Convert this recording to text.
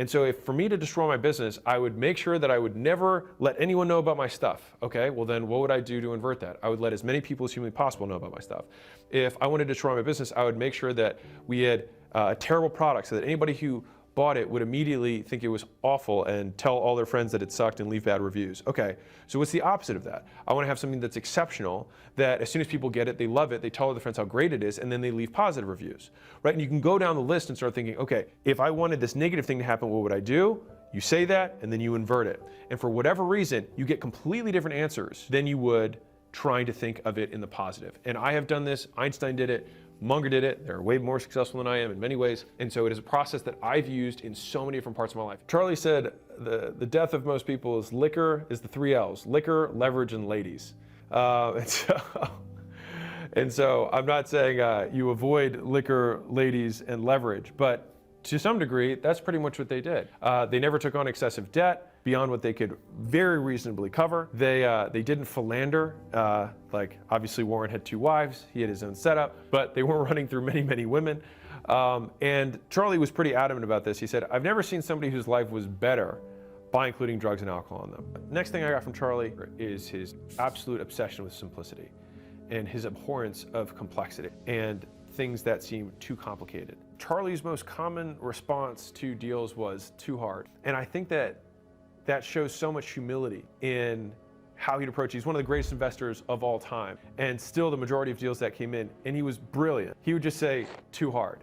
And so if for me to destroy my business, I would make sure that I would never let anyone know about my stuff. Okay, well then what would I do to invert that? I would let as many people as humanly possible know about my stuff. If I wanted to destroy my business, I would make sure that we had a terrible product so that anybody who bought it would immediately think it was awful and tell all their friends that it sucked and leave bad reviews. Okay, so what's the opposite of that? I want to have something that's exceptional, that as soon as people get it, they love it, they tell other friends how great it is, and then they leave positive reviews, right? And you can go down the list and start thinking, okay, if I wanted this negative thing to happen, what would I do? You say that, and then you invert it. And for whatever reason, you get completely different answers than you would trying to think of it in the positive. And I have done this, Einstein did it, Munger did it. They're way more successful than I am in many ways. And so it is a process that I've used in so many different parts of my life. Charlie said the death of most people is liquor, is the 3 L's, liquor, leverage, and ladies. And so I'm not saying you avoid liquor, ladies, and leverage, but to some degree, that's pretty much what they did. They never took on excessive debt beyond what they could very reasonably cover. They didn't philander, like obviously Warren had 2 wives, he had his own setup, but they weren't running through many, many women. And Charlie was pretty adamant about this. He said, I've never seen somebody whose life was better by including drugs and alcohol in them. Next thing I got from Charlie is his absolute obsession with simplicity and his abhorrence of complexity and things that seem too complicated. Charlie's most common response to deals was too hard. And I think that shows so much humility in how he'd approach. He's one of the greatest investors of all time. And still the majority of deals that came in, and he was brilliant, he would just say, too hard.